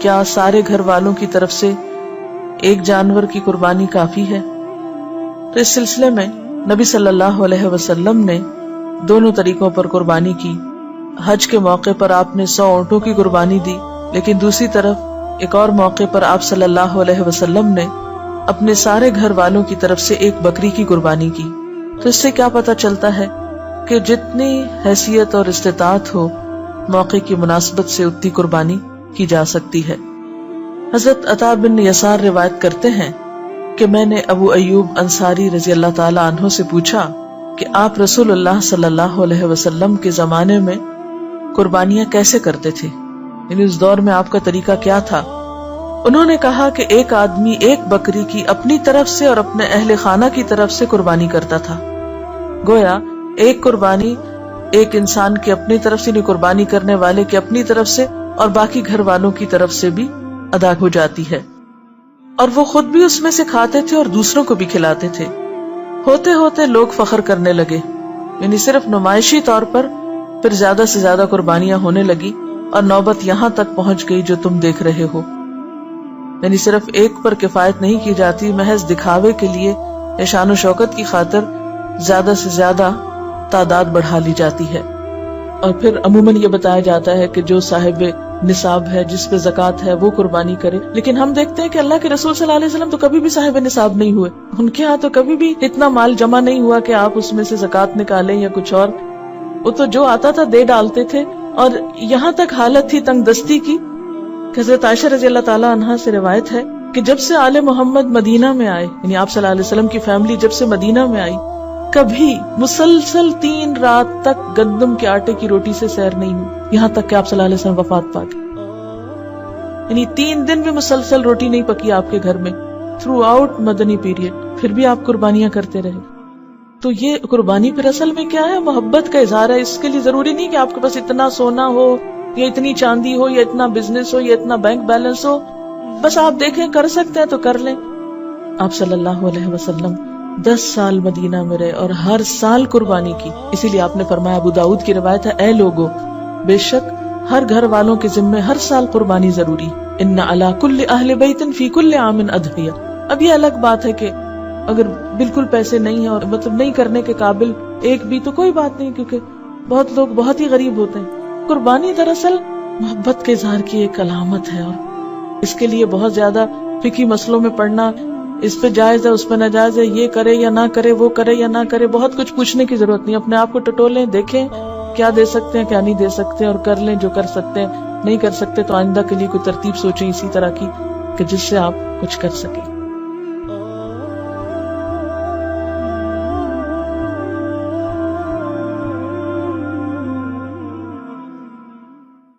کیا سارے گھر والوں کی طرف سے ایک جانور کی قربانی کافی ہے؟ تو اس سلسلے میں نبی صلی اللہ علیہ وسلم نے دونوں طریقوں پر قربانی کی. حج کے موقع پر آپ نے 100 اونٹوں کی قربانی دی، لیکن دوسری طرف ایک اور موقع پر آپ صلی اللہ علیہ وسلم نے اپنے سارے گھر والوں کی طرف سے ایک بکری کی قربانی کی. تو اس سے کیا پتہ چلتا ہے کہ جتنی حیثیت اور استطاعت ہو، موقع کی مناسبت سے اتنی قربانی کی جا سکتی ہے. حضرت عطا بن یسار روایت کرتے ہیں کہ میں نے ابو ایوب انصاری رضی اللہ تعالی عنہ سے پوچھا کہ آپ رسول اللہ صلی اللہ علیہ وسلم کے زمانے میں قربانیاں کیسے کرتے تھے، یعنی اس دور میں آپ کا طریقہ کیا تھا؟ انہوں نے کہا کہ ایک آدمی ایک بکری کی اپنی طرف سے اور اپنے اہل خانہ کی طرف سے قربانی کرتا تھا. گویا ایک قربانی ایک انسان کی اپنی طرف سے، قربانی کرنے والے کی اپنی طرف سے اور باقی گھر والوں کی طرف سے بھی ادا ہو جاتی ہے، اور وہ خود بھی اس میں سے کھاتے تھے اور دوسروں کو بھی کھلاتے تھے. ہوتے ہوتے لوگ فخر کرنے لگے، یعنی صرف نمائشی طور پر پھر زیادہ سے زیادہ قربانیاں ہونے لگی اور نوبت یہاں تک پہنچ گئی جو تم دیکھ رہے ہو. یعنی صرف ایک پر کفایت نہیں کی جاتی، محض دکھاوے کے لیے یا شان و شوکت کی خاطر زیادہ سے زیادہ تعداد بڑھا لی جاتی ہے. اور پھر عموماً یہ بتایا جاتا ہے کہ جو صاحب نصاب ہے، جس پہ زکوٰۃ ہے، وہ قربانی کرے. لیکن ہم دیکھتے ہیں کہ اللہ کے رسول صلی اللہ علیہ وسلم تو کبھی بھی صاحب نصاب نہیں ہوئے. ان کے ہاں تو کبھی بھی اتنا مال جمع نہیں ہوا کہ آپ اس میں سے زکوٰۃ نکالیں یا کچھ اور. وہ تو جو آتا تھا دے ڈالتے تھے. اور یہاں تک حالت تھی تنگ دستی کی. حضرت عائشہ رضی اللہ تعالی عنہا سے روایت ہے کہ جب سے آل محمد مدینہ میں آئے، یعنی آپ صلی اللہ علیہ وسلم کی فیملی جب سے مدینہ میں آئی، کبھی مسلسل 3 رات تک گندم کے آٹے کی روٹی سے سیر نہیں ہوئی، یہاں تک کہ آپ صلی اللہ علیہ وسلم وفات پا گئے. یعنی 3 دن بھی مسلسل روٹی نہیں پکی آپ کے گھر میں تھرو آؤٹ مدنی پیریڈ، پھر بھی آپ قربانیاں کرتے رہے. تو یہ قربانی پھر اصل میں کیا ہے؟ محبت کا اظہار ہے. اس کے لیے ضروری نہیں کہ آپ کے پاس اتنا سونا ہو یا اتنی چاندی ہو یا اتنا بزنس ہو یا اتنا بینک بیلنس ہو. بس آپ دیکھیں کر سکتے ہیں تو کر لیں. آپ صلی اللہ علیہ وسلم 10 سال مدینہ میں رہے اور ہر سال قربانی کی. اسی لیے آپ نے فرمایا، ابو داؤد کی روایت ہے، اے لوگو، بے شک ہر گھر والوں کے ذمے ہر سال قربانی ضروری. ان علی کل اہل بیت فی کل عام اضحیہ. اب یہ الگ بات ہے کہ اگر بالکل پیسے نہیں ہیں اور مطلب نہیں کرنے کے قابل ایک بھی، تو کوئی بات نہیں، کیونکہ بہت لوگ بہت ہی غریب ہوتے ہیں. قربانی دراصل محبت کے اظہار کی ایک علامت ہے، اور اس کے لیے بہت زیادہ فقہی مسئلوں میں پڑھنا، اس پہ جائز ہے اس پہ ناجائز ہے، یہ کرے یا نہ کرے، وہ کرے یا نہ کرے، بہت کچھ پوچھنے کی ضرورت نہیں. اپنے آپ کو ٹٹولیں، دیکھیں کیا دے سکتے ہیں کیا نہیں دے سکتے، اور کر لیں جو کر سکتے ہیں. نہیں کر سکتے تو آئندہ کے لیے کوئی ترتیب سوچیں اسی طرح کی کہ جس سے آپ کچھ کر سکیں.